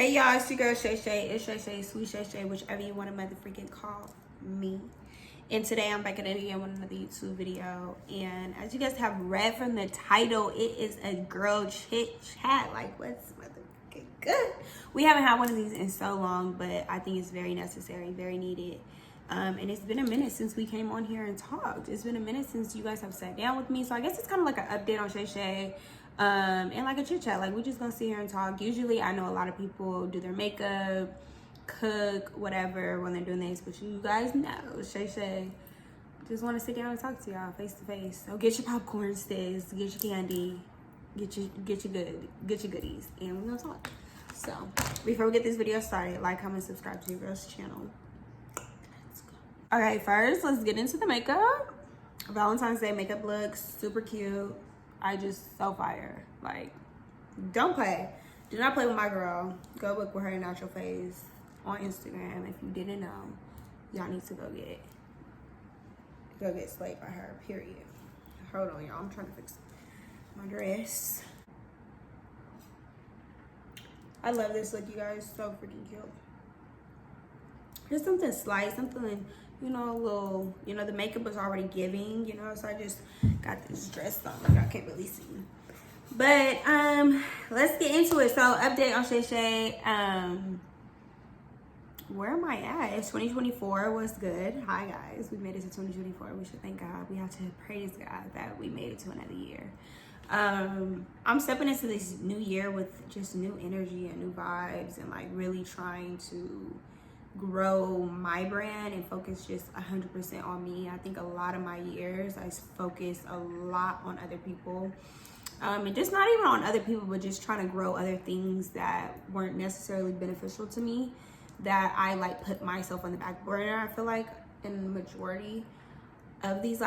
Hey y'all, it's your girl Shay Shay. It's Shay Shay, Sweet Shay Shay, whichever you want to motherfucking call me. And today I'm back at it again with another YouTube video. And as you guys have read from the title, it is a girl chit chat. Like, what's motherfucking good? We haven't had one of these in so long, but I think it's very necessary, very needed. And it's been a minute since we came on here and talked. It's been a minute since you guys have sat down with me. So I guess it's kind of like an update on Shay Shay. And like a chit chat, like we just gonna sit here and talk. Usually I know a lot of people do their makeup, cook, whatever when they're doing this, but you guys know Shay Shay just want to sit down and talk to y'all face to face. So get your popcorn, sis, get your candy, get your goodies, and we're gonna talk. So before we get this video started, like, comment, subscribe to your girl's channel. Let's go. Okay, first let's get into the makeup. Valentine's Day makeup looks super cute. I just so fire. Like, don't play. Do not play with my girl. Go look with her natural face on Instagram. If you didn't know, y'all need to go get slayed by her, period. Hold on, y'all. I'm trying to fix my dress. I love this look, you guys. So freaking cute. Just something slight, something, you know, a little, you know, the makeup was already giving, you know, so I just got this dress on. Y'all can't really see. But let's get into it. So update on Shay Shay. Where am I at? It's 2024 was good. Hi guys, we made it to 2024. We should thank God. We have to praise God that we made it to another year. I'm stepping into this new year with just new energy and new vibes, and like really trying to grow my brand and focus just 100% on me. I think a lot of my years I focused a lot on other people, and just not even on other people, but just trying to grow other things that weren't necessarily beneficial to me, that I like put myself on the back burner, I feel like, in the majority of these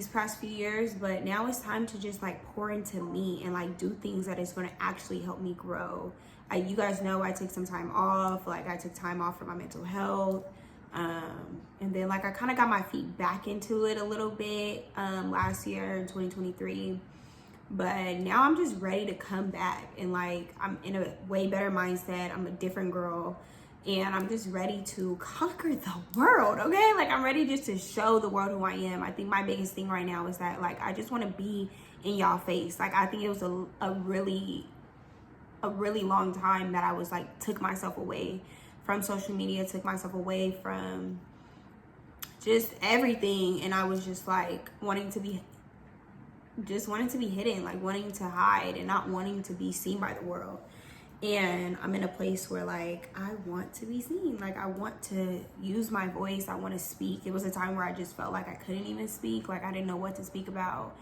past few years. But now it's time to just like pour into me and like do things that is going to actually help me grow. You guys know I took some time off. Like, I took time off for my mental health, and then like I kind of got my feet back into it a little bit last year in 2023. But now I'm just ready to come back, and like I'm in a way better mindset. I'm a different girl, and I'm just ready to conquer the world. Okay, like I'm ready just to show the world who I am. I think my biggest thing right now is that like I just want to be in y'all face. Like, I think it was a really long time that I was like took myself away from social media, took myself away from just everything, and I was just like wanting to be hidden, like wanting to hide and not wanting to be seen by the world. And I'm in a place where like I want to be seen. Like, I want to use my voice. I want to speak. It was a time where I just felt like I couldn't even speak. Like, I didn't know what to speak about.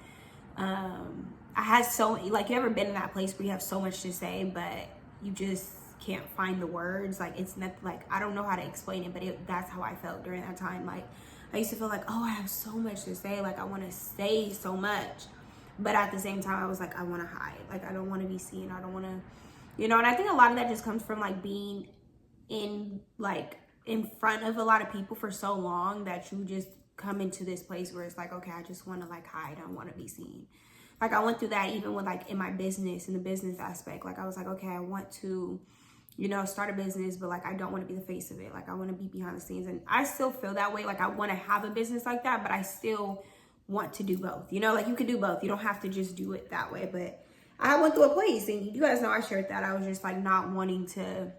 I had so, like, you ever been in that place where you have so much to say, but you just can't find the words? Like, it's not like, I don't know how to explain it, but that's how I felt during that time. Like, I used to feel like, oh, I have so much to say. Like, I want to say so much, but at the same time, I was like, I want to hide. Like, I don't want to be seen. I don't want to, you know. And I think a lot of that just comes from like being in front of a lot of people for so long that you just come into this place where it's like, okay, I just want to like hide. I don't want to be seen. Like, I went through that even with like in my business, in the business aspect. Like, I was like, okay, I want to, you know, start a business, but like I don't want to be the face of it. Like, I want to be behind the scenes, and I still feel that way. Like, I want to have a business like that, but I still want to do both. You know, like you could do both. You don't have to just do it that way. But I went through a place, and you guys know I shared that. I was just like not wanting to.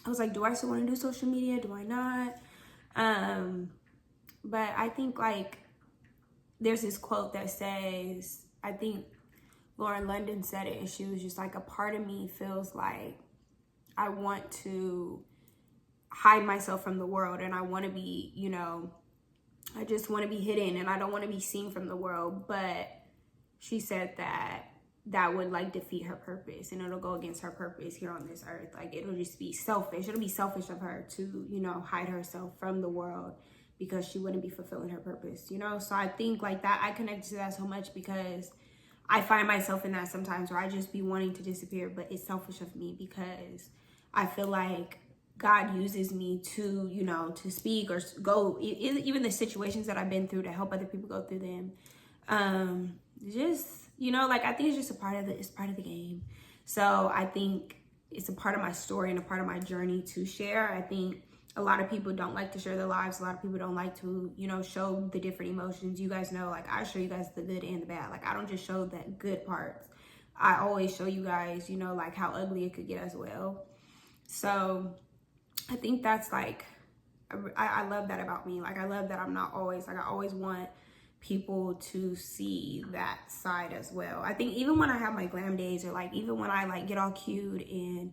I was like, do I still want to do social media? Do I not? But I think like there's this quote that says, I think Lauren London said it, and she was just like, a part of me feels like I want to hide myself from the world, and I want to be, you know, I just want to be hidden, and I don't want to be seen from the world. But she said that would like defeat her purpose, and it'll go against her purpose here on this earth. Like, it'll just be selfish. It'll be selfish of her to, you know, hide herself from the world, because she wouldn't be fulfilling her purpose, you know? So I think like that, I connect to that so much, because I find myself in that sometimes where I just be wanting to disappear, but it's selfish of me, because I feel like God uses me to, you know, to speak or go, even the situations that I've been through, to help other people go through them. Just, you know, like I think it's just it's part of the game. So I think it's a part of my story and a part of my journey to share. I think a lot of people don't like to share their lives. A lot of people don't like to, you know, show the different emotions. You guys know, like, I show you guys the good and the bad. Like, I don't just show the good parts. I always show you guys, you know, like, how ugly it could get as well. So I think that's like, I love that about me. Like, I love that I'm not always, like, I always want people to see that side as well. I think even when I have my glam days, or like even when I like get all cute and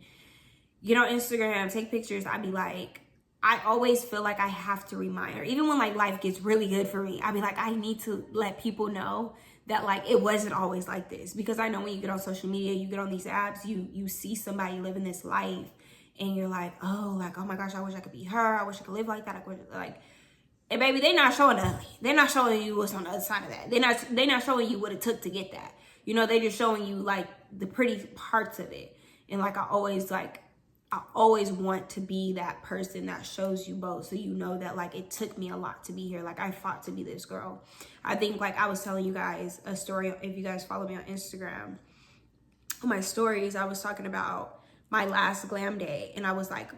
get on Instagram, take pictures, I'd be like, I always feel like I have to remind her, even when like life gets really good for me, I'd be like, I need to let people know that like it wasn't always like this. Because I know when you get on social media, you get on these apps, you see somebody living this life and you're like, oh my gosh, I wish I could be her. I wish I could live like that. I wish, like, and baby, they're not showing the ugly. They're not showing you what's on the other side of that. They're not showing you what it took to get that. You know, they're just showing you like the pretty parts of it. And like I always want to be that person that shows you both, so you know that like it took me a lot to be here. Like I fought to be this girl. I think like I was telling you guys a story, if you guys follow me on Instagram, on my stories, I was talking about my last glam day, and I was like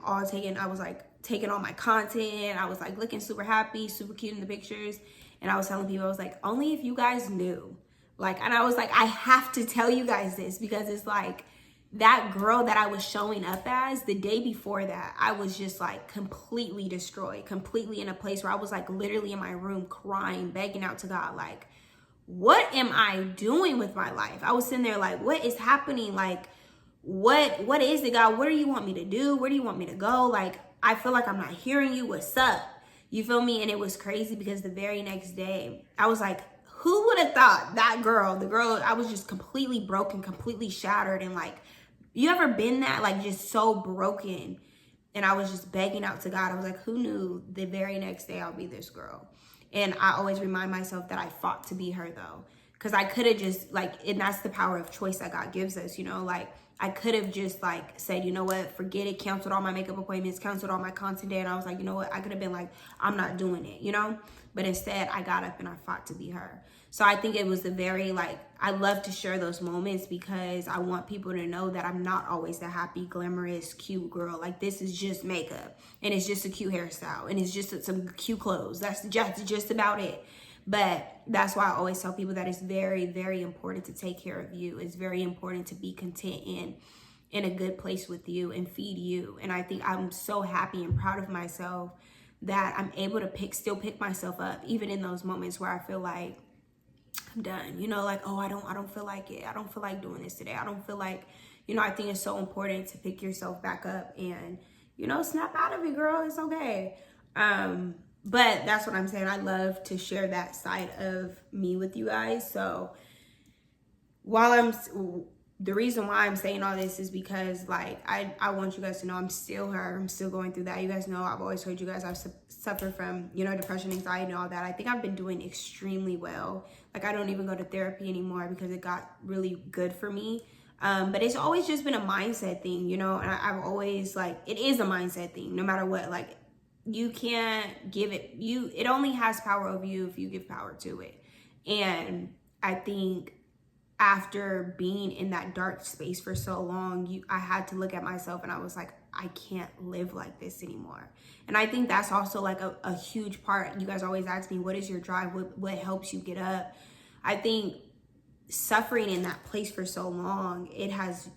taking all my content. I was like looking super happy, super cute in the pictures. And I was telling people, I was like, only if you guys knew. Like, and I was like, I have to tell you guys this, because it's like, that girl that I was showing up as the day before that, I was just like completely destroyed, completely in a place where I was like literally in my room crying, begging out to God, like, what am I doing with my life? I was sitting there like, what is happening? Like, what is it, God? What do you want me to do? Where do you want me to go? Like, I feel like I'm not hearing you. What's up? You feel me? And it was crazy because the very next day, I was like, who would have thought that girl, the girl, I was just completely broken, completely shattered. And like, you ever been that, like, just so broken? And I was just begging out to God. I was like, who knew the very next day I'll be this girl? And I always remind myself that I fought to be her, though. Because I could have just, like, and that's the power of choice that God gives us, you know? Like, I could have just, like, said, you know what? Forget it. Canceled all my makeup appointments. Canceled all my content day. And I was like, you know what? I could have been like, I'm not doing it, you know? But instead, I got up and I fought to be her. So I think it was the very, like, I love to share those moments because I want people to know that I'm not always the happy, glamorous, cute girl. Like, this is just makeup, and it's just a cute hairstyle, and it's just some cute clothes. That's just about it. But that's why I always tell people that it's very, very important to take care of you. It's very important to be content in a good place with you and feed you. And I think I'm so happy and proud of myself that I'm able to still pick myself up, even in those moments where I feel like I'm done, you know, like, oh, I don't feel like it. I don't feel like doing this today. I don't feel like, you know, I think it's so important to pick yourself back up and, you know, snap out of it, girl. It's okay. But that's what I'm saying. I love to share that side of me with you guys. So the reason why I'm saying all this is because, like, I want you guys to know I'm still her. I'm still going through that. You guys know I've always told you guys I've suffered from, you know, depression, anxiety, and all that. I think I've been doing extremely well. Like, I don't even go to therapy anymore because it got really good for me. But it's always just been a mindset thing, you know, and I've always, like, it is a mindset thing no matter what. Like, you can't give it, it only has power over you if you give power to it. And I think after being in that dark space for so long, I had to look at myself and I was like, I can't live like this anymore. And I think that's also like a huge part. You guys always ask me, what is your drive? What helps you get up? I think suffering in that place for so long, it has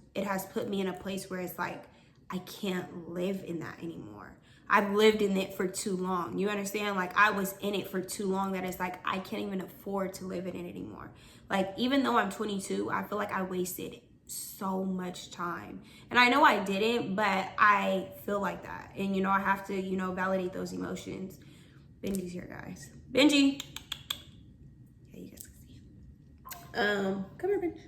put me in a place where it's like, I can't live in that anymore. I've lived in it for too long. You understand? Like, I was in it for too long that it's like, I can't even afford to live in it anymore. Like, even though I'm 22, I feel like I wasted so much time. And I know I didn't, but I feel like that. And, you know, I have to, you know, validate those emotions. Benji's here, guys. Benji. Yeah, you guys can see him. Come here, Benji.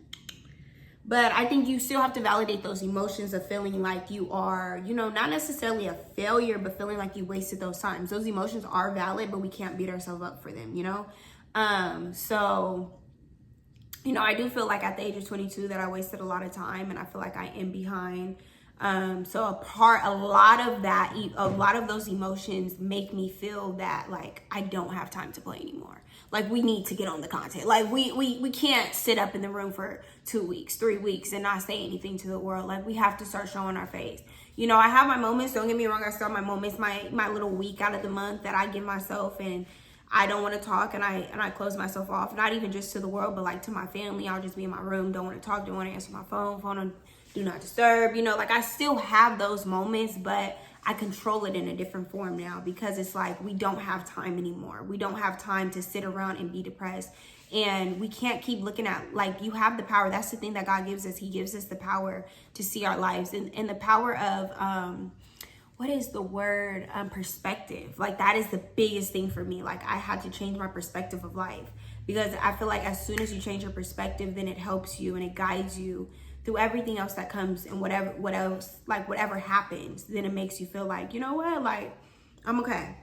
But I think you still have to validate those emotions of feeling like you are, you know, not necessarily a failure, but feeling like you wasted those times. Those emotions are valid, but we can't beat ourselves up for them, you know? So, you know, I do feel like at the age of 22 that I wasted a lot of time, and I feel like I am behind. So a lot of those emotions make me feel that like I don't have time to play anymore. Like we need to get on the content. Like we can't sit up in the room for 2 weeks, 3 weeks and not say anything to the world. Like we have to start showing our face. You know, I have my moments, don't get me wrong, I still have my moments, my little week out of the month that I give myself, and I don't want to talk, and I close myself off, not even just to the world, but like to my family. I'll just be in my room, don't want to talk, don't want to answer my phone on do not disturb. You know, like I still have those moments, but I control it in a different form now, because it's like we don't have time anymore. We don't have time to sit around and be depressed. And we can't keep looking at, like, you have the power. That's the thing that God gives us. He gives us the power to see our lives, and the power of, what is the word? Perspective. Like that is the biggest thing for me. Like I had to change my perspective of life, because I feel like as soon as you change your perspective, then it helps you and it guides you through everything else that comes, and whatever happens, then it makes you feel like, you know what, like I'm okay.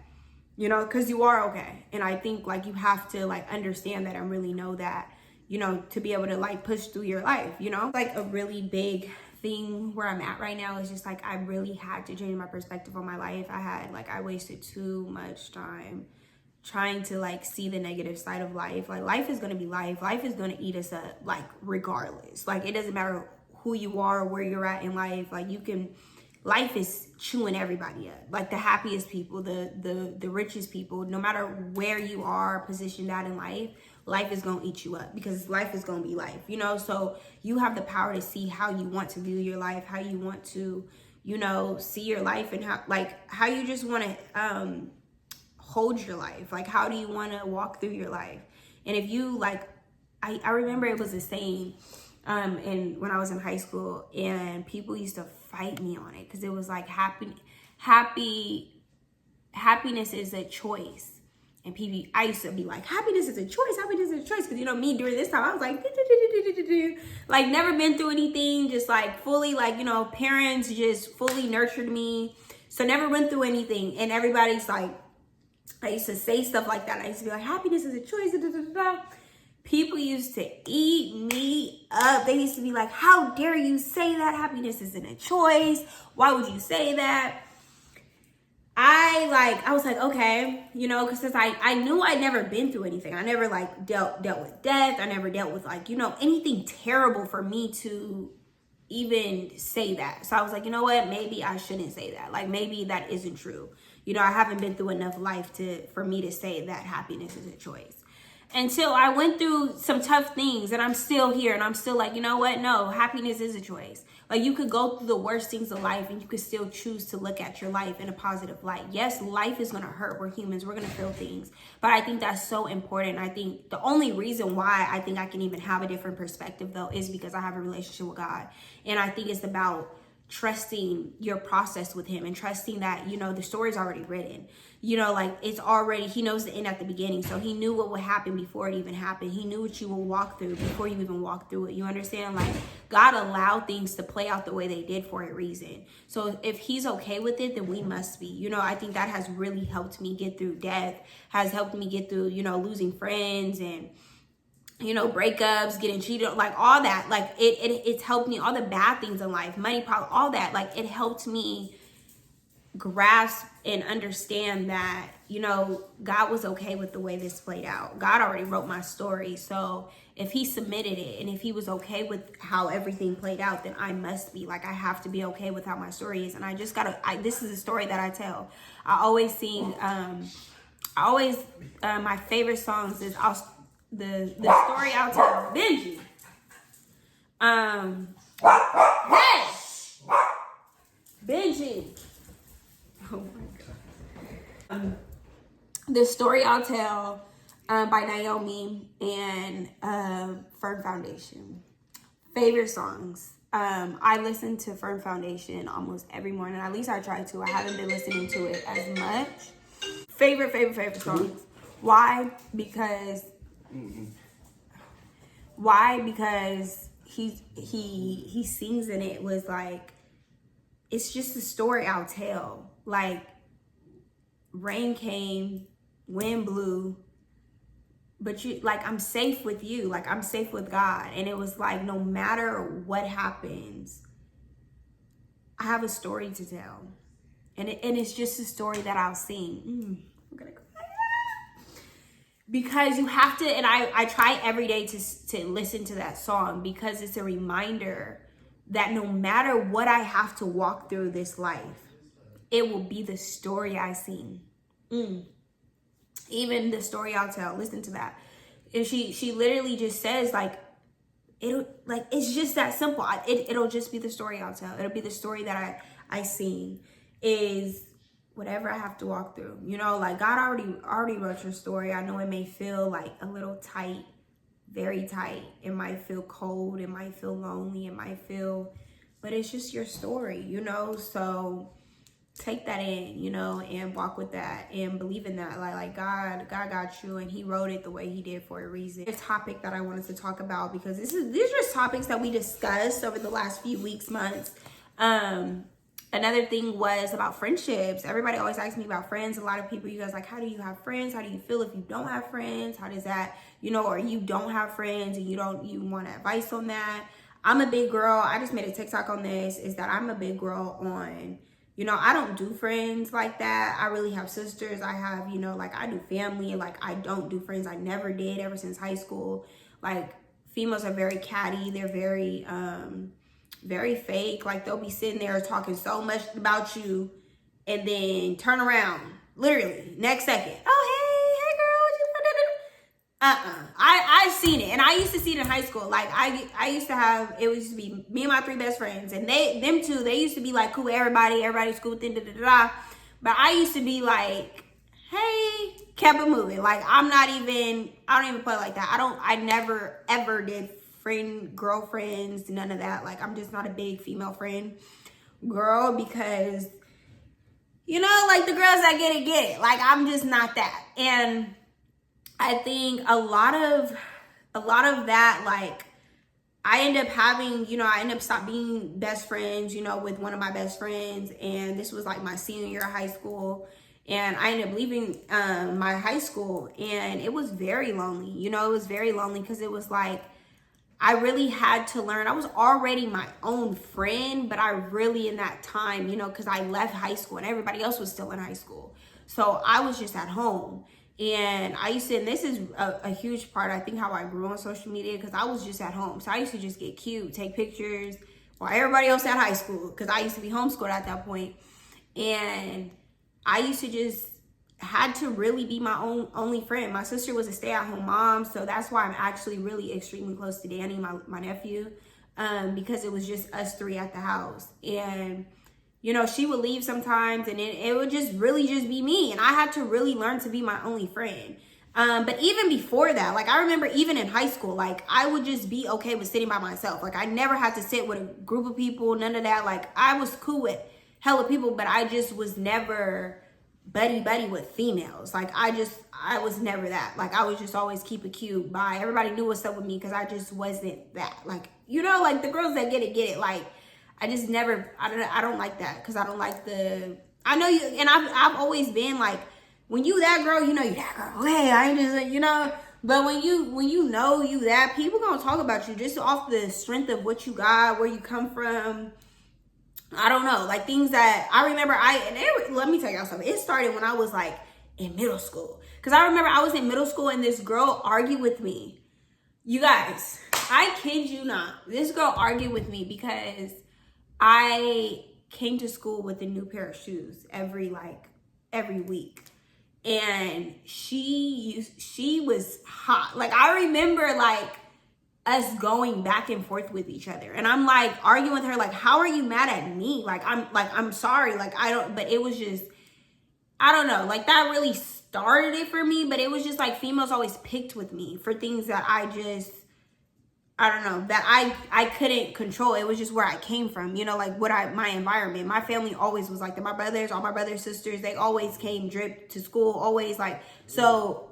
You know, because you are okay. And I think like you have to like understand that and really know that, you know, to be able to like push through your life, you know. Like a really big thing where I'm at right now is just like I really had to change my perspective on my life. I wasted too much time trying to like see the negative side of life. Like life is going to be life. Life is going to eat us up, like regardless. Like it doesn't matter who you are or where you're at in life. Like life is chewing everybody up. Like the happiest people, the richest people, no matter where you are positioned at in life, life is going to eat you up, because life is going to be life, you know? So you have the power to see how you want to view your life, how you want to, you know, see your life, and how you just want to hold your life. Like how do you want to walk through your life? And if you like, I remember it was a saying, and when I was in high school, and people used to fight me on it, because it was like happiness is a choice. And I used to be like, happiness is a choice, because you know me during this time I was like like never been through anything, just like fully, like, you know, parents just fully nurtured me, so never went through anything. And everybody's like, I used to say stuff like that. I used to be like, happiness is a choice. People used to eat me up. They used to be like, how dare you say that? Happiness isn't a choice. Why would you say that? I was like, okay, you know, because I knew I'd never been through anything. I never like dealt with death. I never dealt with like, you know, anything terrible for me to even say that. So I was like, you know what, maybe I shouldn't say that. Like maybe that isn't true. You know, I haven't been through enough life for me to say that happiness is a choice. Until I went through some tough things, and I'm still here, and I'm still like, you know what? No, happiness is a choice. Like you could go through the worst things of life, and you could still choose to look at your life in a positive light. Yes, life is going to hurt. We're humans. We're going to feel things. But I think that's so important. I think the only reason why I think I can even have a different perspective, though, is because I have a relationship with God. And I think it's about trusting your process with him, and trusting that, you know, the story's already written. You know, like it's already, he knows the end at the beginning. So he knew what would happen before it even happened. He knew what you will walk through before you even walk through it. You understand? Like God allowed things to play out the way they did for a reason. So if he's okay with it, then we must be. You know, I think that has really helped me get through death, has helped me get through, you know, losing friends, and you know, breakups, getting cheated, like all that. Like it's helped me, all the bad things in life, money problem, all that. Like it helped me grasp and understand that, you know, God was okay with the way this played out. God already wrote my story. So if he submitted it, and if he was okay with how everything played out, then I must be. Like I have to be okay with how my story is. And I just this is a story that I tell. I always sing, my favorite songs is the story I'll tell. Benji. Hey! Benji. Oh my God. The story I'll tell by Naomi and Fern Foundation. Favorite songs. I listen to Fern Foundation almost every morning. At least I try to. I haven't been listening to it as much. Favorite songs. Why? Because he sings in it was like, it's just a story I'll tell. Like rain came, wind blew, but you, like, I'm safe with you. Like I'm safe with God. And it was like, no matter what happens, I have a story to tell. And it's just a story that I'll sing. I'm gonna cry. Because you have to, and I try every day to listen to that song, because it's a reminder that no matter what I have to walk through this life, it will be the story I sing. Even the story I'll tell. Listen to that. And she literally just says, like, it's just that simple. It'll just be the story I'll tell. It'll be the story that I sing, is whatever I have to walk through. You know, like, God already wrote your story. I know it may feel like a little tight, very tight. It might feel cold. It might feel lonely. It might feel, but it's just your story, you know? So take that in, you know, and walk with that and believe in that. Like God got you, and he wrote it the way he did for a reason. A topic that I wanted to talk about, because these are topics that we discussed over the last few weeks, months. Another thing was about friendships. Everybody always asks me about friends. A lot of people, you guys, like, how do you have friends? How do you feel if you don't have friends? How does that, you know, or you don't have friends and you want advice on that? I'm a big girl. I just made a TikTok on this, is that I'm a big girl on, you know, I don't do friends like that. I really have sisters. I have, you know, like, I do family. Like, I don't do friends. I never did ever since high school. Like, females are very catty. They're very, very fake. Like, they'll be sitting there talking so much about you and then turn around, literally, next second. Oh, hey girl, what you doing? I've seen it, and I used to see it in high school. Like, I used to have, it used to be me and my 3 best friends, and them two, they used to be like cool with everybody's cool with them, but I used to be like, hey, kept it moving. Like, I don't even play like that. I never ever did girlfriends, none of that. Like, I'm just not a big female friend girl, because, you know, like, the girls that get it. Like, I'm just not that. And I think a lot of that, like, I end up stop being best friends, you know, with one of my best friends. And this was like my senior year of high school. And I ended up leaving my high school, and it was very lonely. You know, it was very lonely, because it was like, I really had to learn. I was already my own friend, but I really, in that time, you know, because I left high school and everybody else was still in high school. So I was just at home. And I used to, and this is a huge part, I think, how I grew on social media, because I was just at home. So I used to just get cute, take pictures while everybody else at high school, because I used to be homeschooled at that point. And I used to just had to really be my only friend. My sister was a stay-at-home mom, so that's why I'm actually really extremely close to Danny, my nephew, because it was just us 3 at the house. And, you know, she would leave sometimes, and it would just really just be me, and I had to really learn to be my only friend. But even before that, like, I remember even in high school, like, I would just be okay with sitting by myself. Like, I never had to sit with a group of people, none of that. Like, I was cool with hella people, but I just was never buddy with females. Like, I was never that. Like, I was just always keep it cute. Bye. Everybody knew what's up with me, because I just wasn't that. Like, you know, like, the girls that get it. Like, I just never, I don't like that, because I don't like I know you, and I've always been like, when you that girl, you know you that girl. Hey, I ain't just, you know, but when you know you that, people gonna talk about you just off the strength of what you got, where you come from. I don't know, like, things that I remember. Let me tell y'all something. It started when I was like in middle school, because I remember I was in middle school and this girl argued with me. You guys, I kid you not, this girl argued with me because I came to school with a new pair of shoes every week, and she was hot. Like, I remember, like, us going back and forth with each other, and I'm like arguing with her, like, how are you mad at me? Like, I'm sorry, like, but it was just, I don't know, like, that really started it for me. But it was just like, females always picked with me for things that I don't know, that I couldn't control. It was just where I came from, you know, like, my environment. My family always was like that. All my brothers, sisters, they always came dripped to school, always, like, so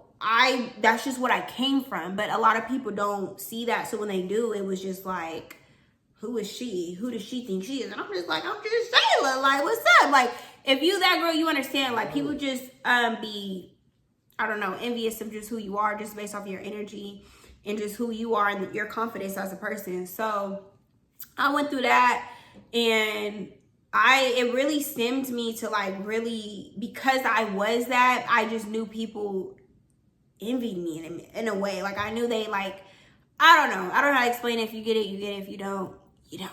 that's just what I came from. But a lot of people don't see that. So when they do, it was just like, who is she? Who does she think she is? And I'm just like, I'm just Shayla. Like, what's up? Like, if you that girl, you understand. Like, people just be, I don't know, envious of just who you are, just based off your energy and just who you are and your confidence as a person. So I went through that, and it really stemmed me to like really, because I was that, I just knew people envied me in a way. Like I knew they like, I don't know how to explain it. If you get it, you get it. If you don't, you don't.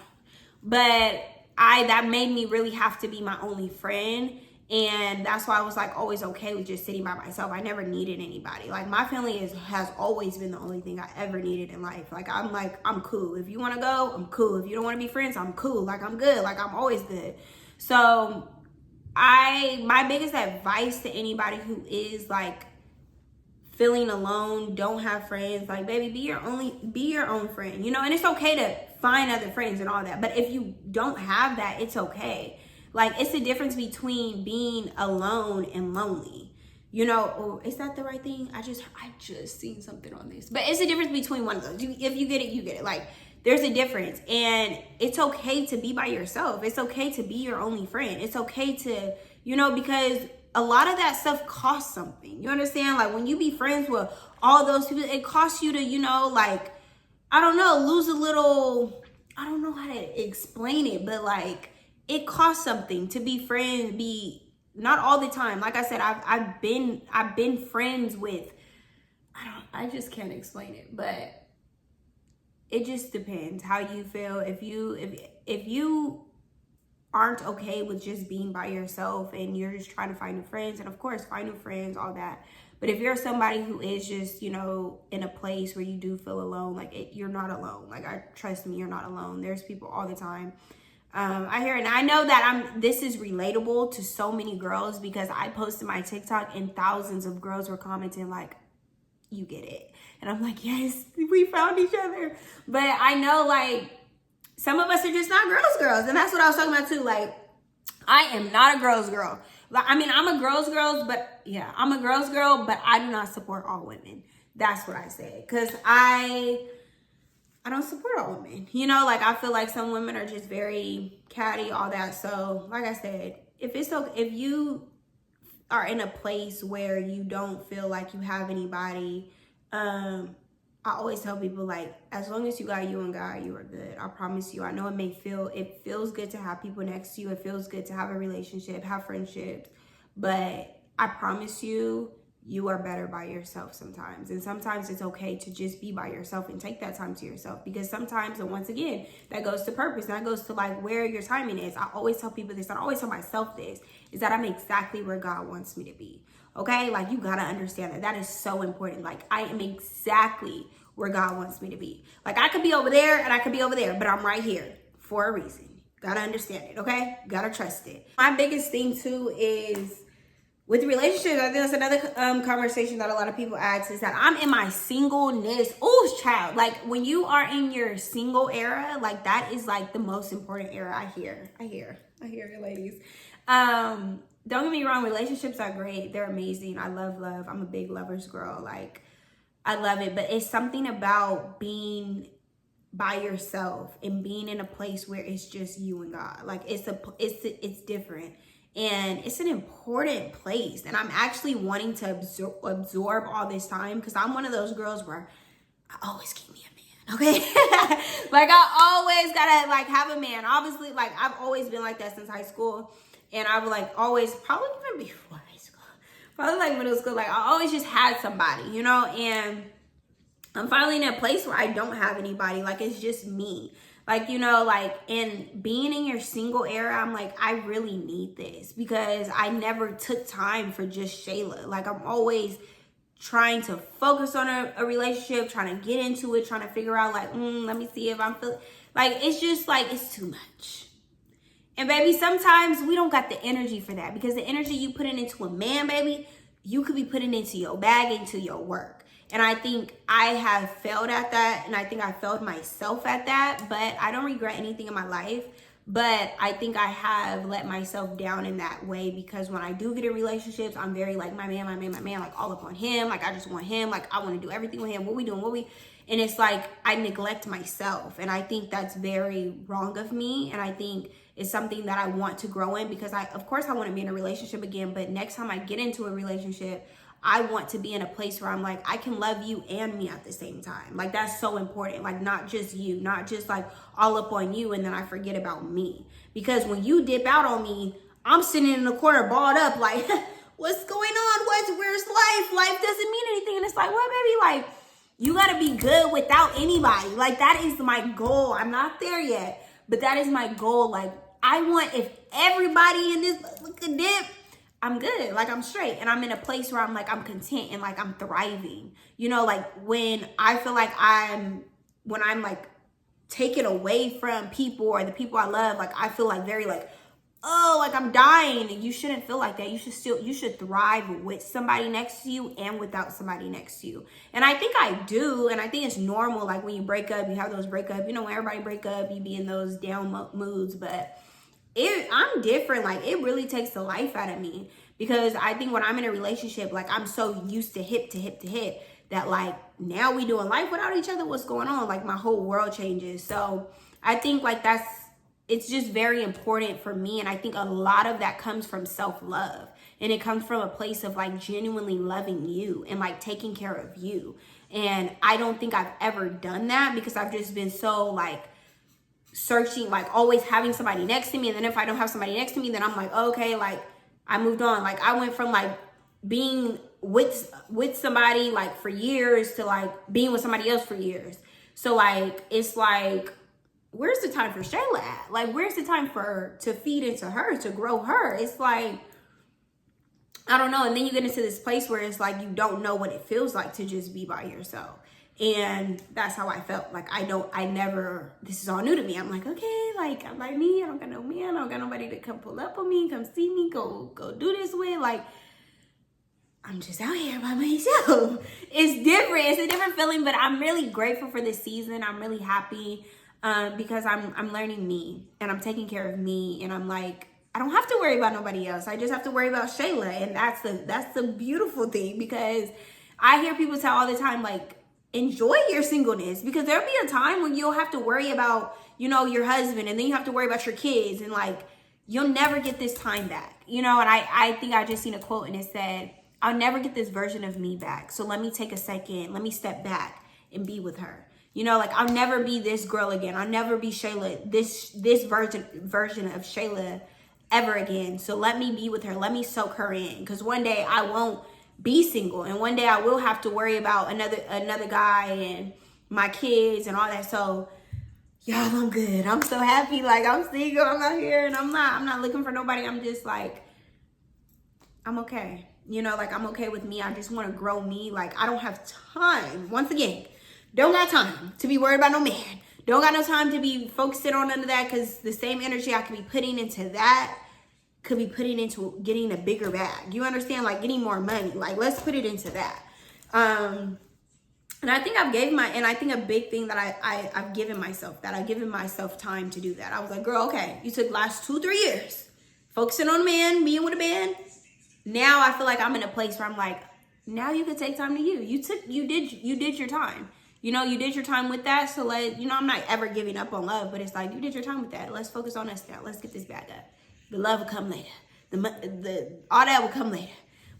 But that made me really have to be my only friend. And that's why I was like always okay with just sitting by myself. I never needed anybody. Like my family has always been the only thing I ever needed in life. Like I'm cool. If you want to go, I'm cool. If you don't want to be friends, I'm cool. Like I'm good. Like I'm always good. So my biggest advice to anybody who is like feeling alone, don't have friends, like baby, be your own friend, you know. And it's okay to find other friends and all that, but if you don't have that, it's okay. Like it's the difference between being alone and lonely, you know. Or is that the right thing? I just seen something on this, but it's the difference between one of those. If you get it, you get it. Like there's a difference, and it's okay to be by yourself. It's okay to be your only friend. It's okay to, you know, because a lot of that stuff costs something. You understand? Like when you be friends with all those people, it costs you to, you know, like, I don't know, lose a little, I don't know how to explain it, but like it costs something to be friends, not all the time. Like I said, I've been friends with, I just can't explain it, but it just depends how you feel. If you aren't okay with just being by yourself and you're just trying to find new friends, and of course find new friends, all that, but if you're somebody who is just, you know, in a place where you do feel alone, like you're not alone. Like trust me, you're not alone. There's people all the time. I hear it, and I know that this is relatable to so many girls, because I posted my TikTok and thousands of girls were commenting like, you get it. And I'm like, yes, we found each other. But I know like some of us are just not girls, and that's what I was talking about too. Like, I am not a girl's girl. Like, I mean, I'm a girl's girl, but yeah, I'm a girl's girl, but I do not support all women. That's what I said, because I don't support all women. You know, like I feel like some women are just very catty, all that. So, like I said, if you are in a place where you don't feel like you have anybody, I always tell people, like, as long as you got you and God, you are good. I promise you. I know it feels good to have people next to you. It feels good to have a relationship, have friendships. But I promise you, you are better by yourself sometimes. And sometimes it's okay to just be by yourself and take that time to yourself. Because sometimes, and once again, that goes to purpose. That goes to like where your timing is. I always tell people this. I always tell myself this, is that I'm exactly where God wants me to be. Okay, like you gotta understand that is so important. Like I am exactly where God wants me to be. Like I could be over there and I could be over there, but I'm right here for a reason. Gotta understand it, okay? Gotta trust it. My biggest thing too is with relationships. I think that's another conversation that a lot of people ask, is that I'm in my singleness. Oh, child, like when you are in your single era, like that is like the most important era. I hear you ladies. Don't get me wrong, relationships are great. They're amazing. I love. I'm a big lover's girl. Like, I love it. But it's something about being by yourself and being in a place where it's just you and God. Like, it's different. And it's an important place. And I'm actually wanting to absorb all this time, because I'm one of those girls where I always keep me a man, okay? Like, I always gotta, like, have a man. Obviously, like, I've always been like that since high school. And I would like always, probably even before high school, probably like middle school, like I always just had somebody, you know. And I'm finally in a place where I don't have anybody. Like it's just me. Like, you know, like, and being in your single era, I'm like, I really need this, because I never took time for just Shayla. Like I'm always trying to focus on a relationship, trying to get into it, trying to figure out like, let me see if I'm feeling, like, it's just like, it's too much. And baby, sometimes we don't got the energy for that, because the energy you putting into a man, baby, you could be putting into your bag, into your work. And I think I have failed at that, and I think I failed myself at that, but I don't regret anything in my life. But I think I have let myself down in that way, because when I do get in relationships, I'm very like, my man, like all up on him. Like I just want him. Like I want to do everything with him. What we doing? And it's like I neglect myself. And I think that's very wrong of me. And I think it's something that I want to grow in, because of course I want to be in a relationship again. But next time I get into a relationship, I want to be in a place where I'm like, I can love you and me at the same time. Like, that's so important. Like, not just you, not just like all up on you and then I forget about me. Because when you dip out on me, I'm sitting in the corner balled up like, what's going on? Where's life? Life doesn't mean anything. And it's like, what, baby? Like, you got to be good without anybody. Like, that is my goal. I'm not there yet, but that is my goal. Like, I want, if everybody in this could dip, I'm good. Like, I'm straight. And I'm in a place where I'm like, I'm content and like I'm thriving. You know, like when I feel like when I'm like taken away from people or the people I love, like I feel like very like, oh, like I'm dying. And you shouldn't feel like that. You should thrive with somebody next to you and without somebody next to you. And I think I do. And I think it's normal. Like when you break up, you have those breakup, you know, when everybody break up, you be in those down moods, but I'm different. Like, it really takes the life out of me because I think when I'm in a relationship, like I'm so used to hip to hip to hip that like now we doing life without each other. What's going on? Like my whole world changes. So I think like it's just very important for me. And I think a lot of that comes from self-love, and it comes from a place of like genuinely loving you and like taking care of you. And I don't think I've ever done that because I've just been so like searching, like always having somebody next to me. And then if I don't have somebody next to me, then I'm like, okay, like I moved on. Like I went from like being with somebody like for years to like being with somebody else for years. So like, it's like, where's the time for Shayla at? Like, where's the time to feed into her, to grow her? It's like, I don't know. And then you get into this place where it's like, you don't know what it feels like to just be by yourself. And that's how I felt. Like, this is all new to me. I'm like, okay, like, I'm like me. I don't got no man. I don't got nobody to come pull up on me, come see me, go do this with. Like, I'm just out here by myself. It's different. It's a different feeling, but I'm really grateful for this season. I'm really happy because I'm learning me and I'm taking care of me. And I'm like, I don't have to worry about nobody else. I just have to worry about Shayla. And that's the beautiful thing, because I hear people tell all the time, like, enjoy your singleness, because there'll be a time when you'll have to worry about, you know, your husband, and then you have to worry about your kids, and like, you'll never get this time back, you know. And I think I just seen a quote and it said, I'll never get this version of me back. So let me take a second, let me step back and be with her. You know, like, I'll never be this girl again. I'll never be Shayla, this version of Shayla ever again. So let me be with her. Let me soak her in, because one day I won't be single, and one day I will have to worry about another guy and my kids and all that. So y'all, I'm good. I'm so happy. Like, I'm single. I'm out here, and I'm not looking for nobody. I'm just like, I'm okay. You know, like, I'm okay with me. I just want to grow me. Like, I don't have time. Once again, don't got time to be worried about no man. Don't got no time to be focusing on none of that, because the same energy I could be putting into that could be putting into getting a bigger bag. You understand? Like, getting more money. Like, let's put it into that. And I think I think a big thing that I've given myself time to do that. I was like, girl, okay, you took the last 2-3 years focusing on a man, being with a man. Now I feel like I'm in a place where I'm like, now you can take time to you. You did your time. You know, you did your time with that. So I'm not ever giving up on love, but it's like, you did your time with that. Let's focus on us now. Let's get this back up. The love will come later. All that will come later.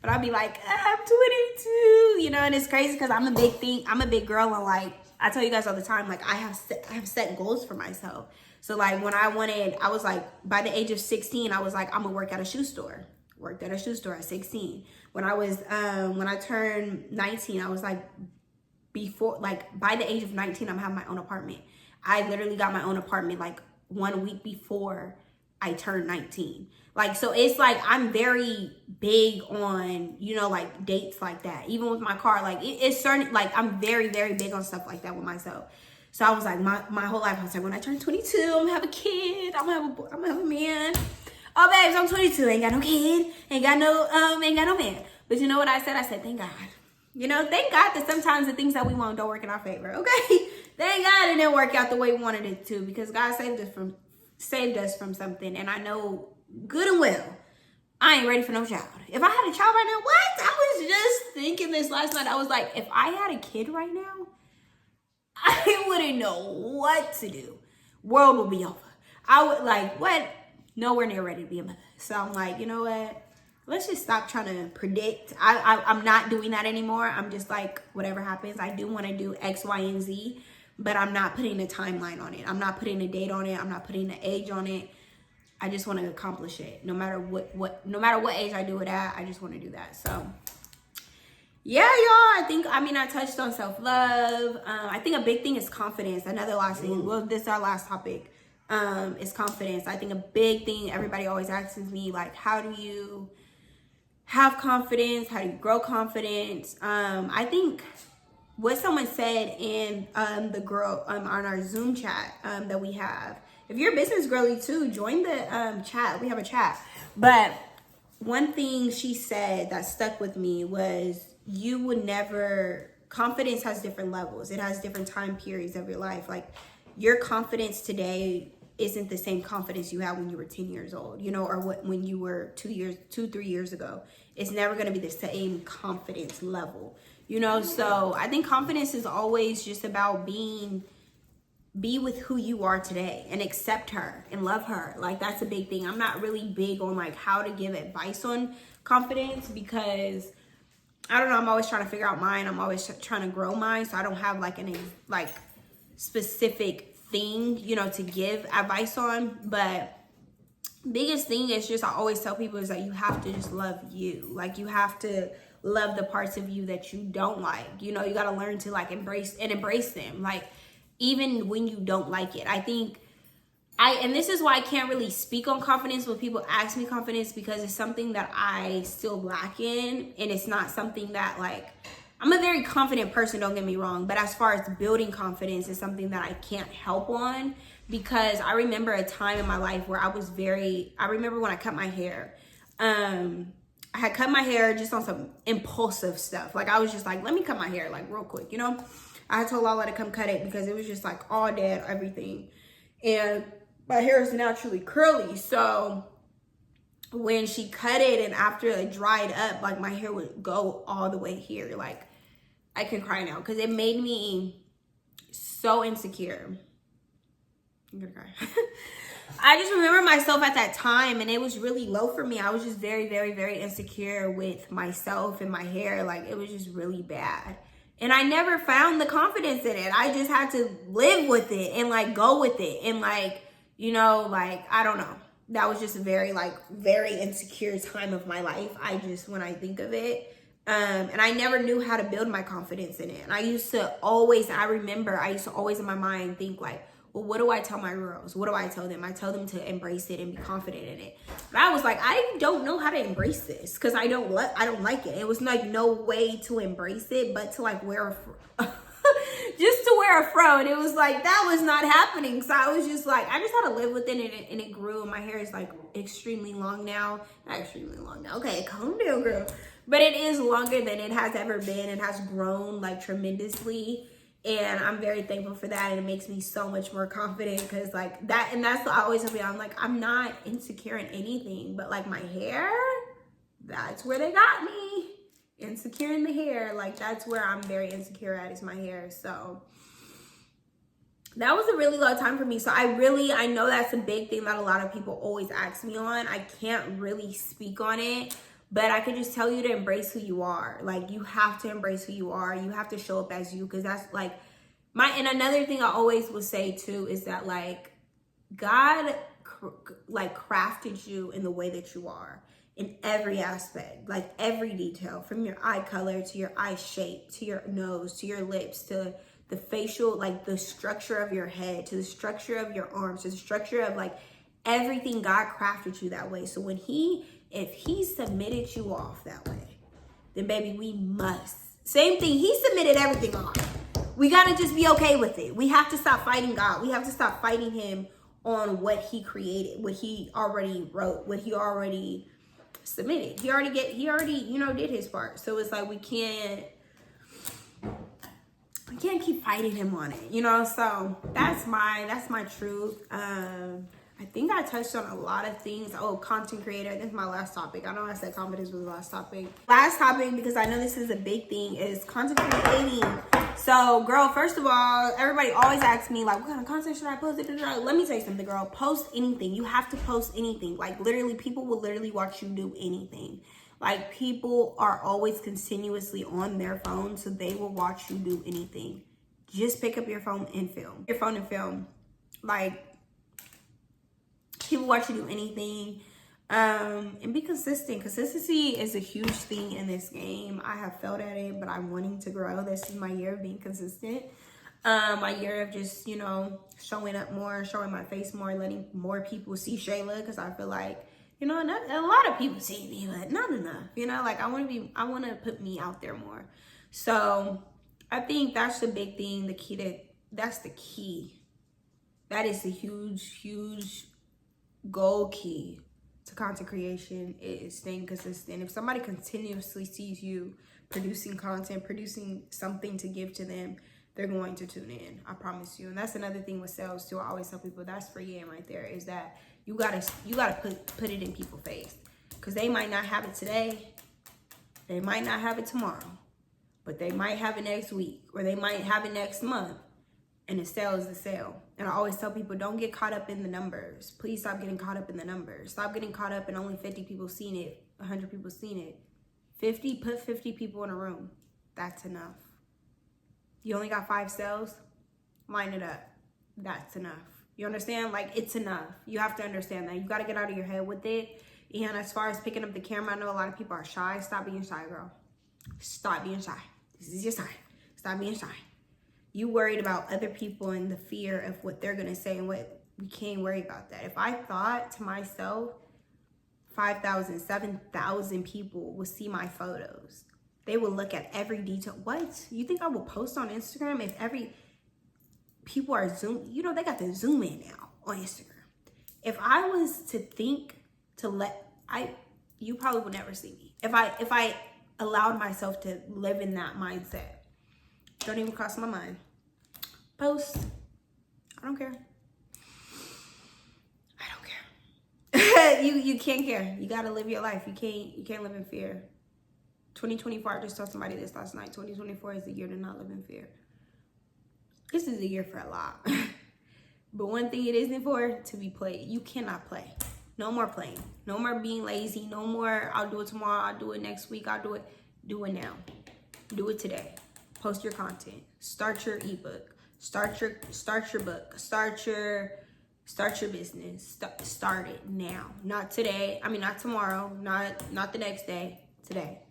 But I'll be like, I'm 22, you know. And it's crazy because I'm a big girl, and like, I tell you guys all the time, like, I have set goals for myself. So like, when I was like, by the age of 16, I was like, I'm gonna work at a shoe store. Worked at a shoe store at 16. When I turned 19, I was like, by the age of 19, I'm having my own apartment. I literally got my own apartment like 1 week before I turned 19. Like, so it's like, I'm very big on, you know, like, dates like that. Even with my car, like, it's certain, like, I'm very, very big on stuff like that with myself. So I was like, my whole life, I was like, when I turn 22, I'm gonna have a kid. I'm gonna have a man. Oh, babes, I'm 22. Ain't got no kid. Ain't got no man. But you know what I said? I said, thank God. You know, thank God that sometimes the things that we want don't work in our favor. Okay. Thank God it didn't work out the way we wanted it to, because God saved us from something. And I know good and well, I ain't ready for no child. If I had a child right now, what? I was just thinking this last night. I was like, if I had a kid right now, I wouldn't know what to do. World would be over. I would like, what? Nowhere near ready to be a mother. So I'm like, you know what? let's just stop trying to predict. I'm not doing that anymore. I'm just like, whatever happens, I do want to do X, Y, and Z, but I'm not putting a timeline on it. I'm not putting a date on it. I'm not putting an age on it. I just want to accomplish it. No matter what age I do it at, I just want to do that. So yeah, y'all, I touched on self-love. I think a big thing is confidence. Another last thing, well, this is our last topic, is confidence. I think a big thing, everybody always asks me, like, how do you have confidence? How do you grow confidence? I think what someone said in on our Zoom chat that we have, if you're a business girly too, join the chat. We have a chat. But one thing she said that stuck with me was, you would never, confidence has different levels. It has different time periods of your life. Like, your confidence today isn't the same confidence you had when you were 10 years old, you know, or when you were 3 years ago. It's never going to be the same confidence level, you know? So I think confidence is always just about be with who you are today and accept her and love her. Like, that's a big thing. I'm not really big on like how to give advice on confidence, because I don't know, I'm always trying to figure out mine. I'm always trying to grow mine. So I don't have like like specific thing, you know, to give advice on. But biggest thing is just, I always tell people, is that you have to just love you. Like, you have to love the parts of you that you don't like. You know, you got to learn to like embrace them. Like, even when you don't like it. I think and this is why I can't really speak on confidence when people ask me confidence, because it's something that I still lack in. And it's not something that, like, I'm a very confident person, don't get me wrong. But as far as building confidence, is something that I can't help on, because I remember a time in my life where I remember when I cut my hair. I had cut my hair just on some impulsive stuff. Like, I was just like, let me cut my hair, like, real quick, you know? I had told Lala to come cut it because it was just like all dead, everything. And my hair is naturally curly. So when she cut it and after it dried up, like, my hair would go all the way here. Like, I can cry now because it made me so insecure. I'm gonna cry. I just remember myself at that time, and it was really low for me. I was just very, very, very insecure with myself and my hair. Like, it was just really bad. And I never found the confidence in it. I just had to live with it and like go with it. And like, you know, like, I don't know. That was just a very, like, very insecure time of my life. When I think of it. And I never knew how to build my confidence in it. And I used to always in my mind think like, well, what do I tell my girls? What do I tell them? I tell them to embrace it and be confident in it. But I was like, I don't know how to embrace this because I don't like it. It was like no way to embrace it but to like wear a just to wear a fro. And it was like, that was not happening. So I was just like, I just had to live with it, and it grew. And my hair is like extremely long now. Not extremely long now. Okay, calm down, girl. But it is longer than it has ever been. It has grown like tremendously. And I'm very thankful for that. And it makes me so much more confident because like that, and that's what I always tell people. I'm like, I'm not insecure in anything, but like my hair, that's where they got me. Insecure in the hair. Like, that's where I'm very insecure at, is my hair. So that was a really low time for me. So I know that's a big thing that a lot of people always ask me on. I can't really speak on it, but I can just tell you to embrace who you are. Like, you have to embrace who you are. You have to show up as you, because that's like and another thing I always will say too is that like God like crafted you in the way that you are. In every aspect, like every detail, from your eye color to your eye shape, to your nose, to your lips, to the facial, like the structure of your head, to the structure of your arms, to the structure of like everything. God crafted you that way. So if he submitted you off that way, then baby, we must. Same thing, he submitted everything off. We gotta just be okay with it. We have to stop fighting God. We have to stop fighting him on what he created, what he already wrote, what he already submitted. He already, you know, did his part. So it's like we can't keep fighting him on it, you know. So that's my truth. I think I touched on a lot of things. Oh, content creator. This is my last topic. I know I said confidence was the last topic. Last topic, because I know this is a big thing, is content creating. So, girl, first of all, everybody always asks me, like, what kind of content should I post? Let me tell you something, girl. Post anything. You have to post anything. Like, literally, people will literally watch you do anything. Like, people are always continuously on their phone, so they will watch you do anything. Just pick up your phone and film. Your phone and film. Like, people watch you do anything. And be consistent. Consistency is a huge thing in this game. I have failed at it, but I'm wanting to grow. This is my year of being consistent. My year of just, you know, showing up more, showing my face more, letting more people see Shayla, because I feel like, you know, a lot of people see me, but not enough. You know, like I want to put me out there more. So I think that's the big thing. That's the key. That is the huge goal key to content creation, is staying consistent. If somebody continuously sees you producing content, producing something to give to them, they're going to tune in. I promise you. And that's another thing with sales too. I always tell people that's free game right there, is that you gotta put it in people's face, because they might not have it today, they might not have it tomorrow, but they might have it next week, or they might have it next month. And the sale is the sale. And I always tell people, don't get caught up in the numbers. Please stop getting caught up in the numbers. Stop getting caught up in only 50 people seen it, 100 people seen it. Put 50 people in a room. That's enough. You only got 5 sales? Line it up. That's enough. You understand? Like, it's enough. You have to understand that. You got to get out of your head with it. And as far as picking up the camera, I know a lot of people are shy. Stop being shy, girl. Stop being shy. This is your sign. Stop being shy. You worried about other people and the fear of what they're going to say, and what we can't worry about that. If I thought to myself, 5,000, 7,000 people will see my photos, they will look at every detail. What? You think I will post on Instagram if people are zoom? You know, they got the zoom in now on Instagram. If I was to think to you probably would never see me. If I allowed myself to live in that mindset. Don't even cross my mind. Post. I don't care. I don't care. you can't care. You gotta live your life. You can't live in fear. 2024, I just told somebody this last night. 2024 is the year to not live in fear. This is a year for a lot. But one thing it isn't for, to be played. You cannot play. No more playing. No more being lazy. No more, I'll do it tomorrow. I'll do it next week. I'll do it. Do it now. Do it today. Post your content. Start your ebook. Start your book. Start your business. Start it now. Not today. I mean, not tomorrow. Not the next day. Today.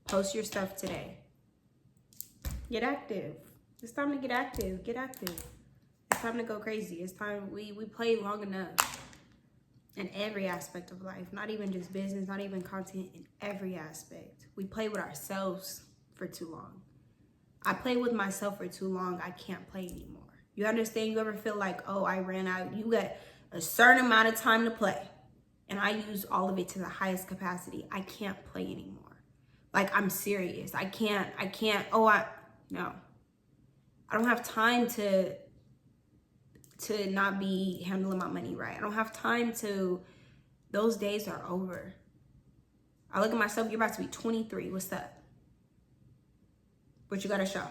Post your stuff today. Get active. It's time to get active. Get active. It's time to go crazy. It's time. We played long enough. In every aspect of life. Not even just business. Not even content. In every aspect. We play with ourselves for too long. I play with myself for too long. I can't play anymore. You understand? You ever feel like, oh, I ran out. You got a certain amount of time to play, and I use all of it to the highest capacity. I can't play anymore. Like, I'm serious. I can't. No. I don't have time to not be handling my money right. I don't have time to, those days are over. I look at myself, you're about to be 23. What's up? What you gotta show?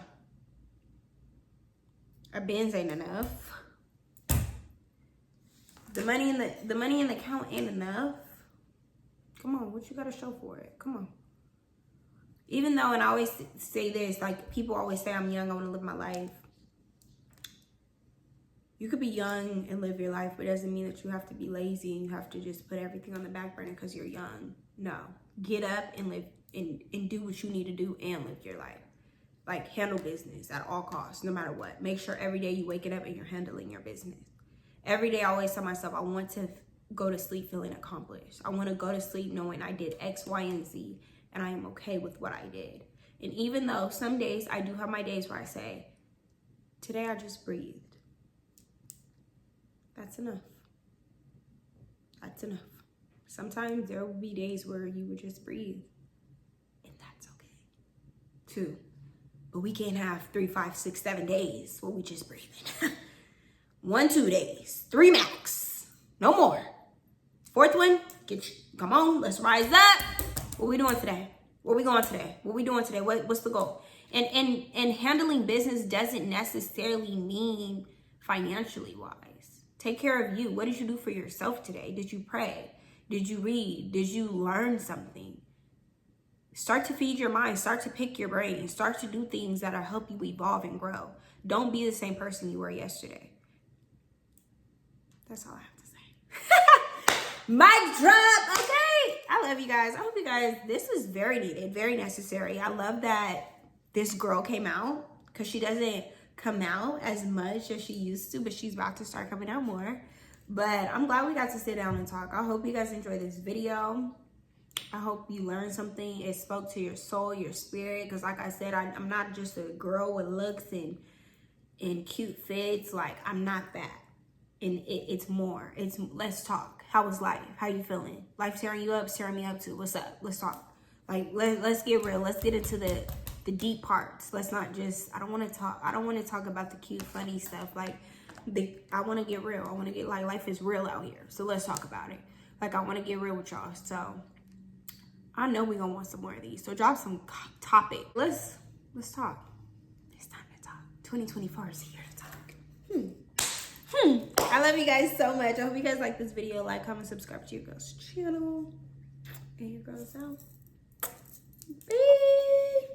Our bins ain't enough. The money in the account ain't enough. Come on, what you gotta show for it? Come on. Even though, and I always say this, like, people always say I'm young, I want to live my life. You could be young and live your life, but it doesn't mean that you have to be lazy and you have to just put everything on the back burner because you're young. No, get up and live and do what you need to do and live your life. Like, handle business at all costs, no matter what. Make sure every day you wake it up and you're handling your business. Every day I always tell myself, I want to go to sleep feeling accomplished. I want to go to sleep knowing I did X, Y, and Z, and I am okay with what I did. And even though some days I do have my days where I say, today I just breathed. That's enough. That's enough. Sometimes there will be days where you would just breathe, and that's okay too. But we can't have 3, 5, 6, 7 days where we just breathing. 1, 2 days, 3 max, no more. 4th one, come on, let's rise up. What we doing today? Where we going today? What we doing today? What's the goal? And handling business doesn't necessarily mean financially wise. Take care of you. What did you do for yourself today? Did you pray? Did you read? Did you learn something? Start to feed your mind. Start to pick your brain. Start to do things that'll help you evolve and grow. Don't be the same person you were yesterday. That's all I have to say. Mic drop. Okay. I love you guys. I hope you guys, this is very needed, very necessary. I love that this girl came out, because she doesn't come out as much as she used to, but she's about to start coming out more. But I'm glad we got to sit down and talk. I hope you guys enjoyed this video. I hope you learned something. It spoke to your soul, your spirit. Because like I said, I'm not just a girl with looks and cute fits. Like, I'm not that. And it's more. It's let's talk. How was life? How you feeling? Life tearing you up, tearing me up too. What's up? Let's talk. Like, let's get real. Let's get into the deep parts. Let's not just, I don't want to talk about the cute, funny stuff. Like, I want to get real. I want to get, like, life is real out here. So let's talk about it. Like, I want to get real with y'all. So I know we're going to want some more of these. So drop some topic. Let's talk. It's time to talk. 2024 is here to talk. I love you guys so much. I hope you guys like this video. Like, comment, subscribe to your girl's channel. And your girl's out. Bye.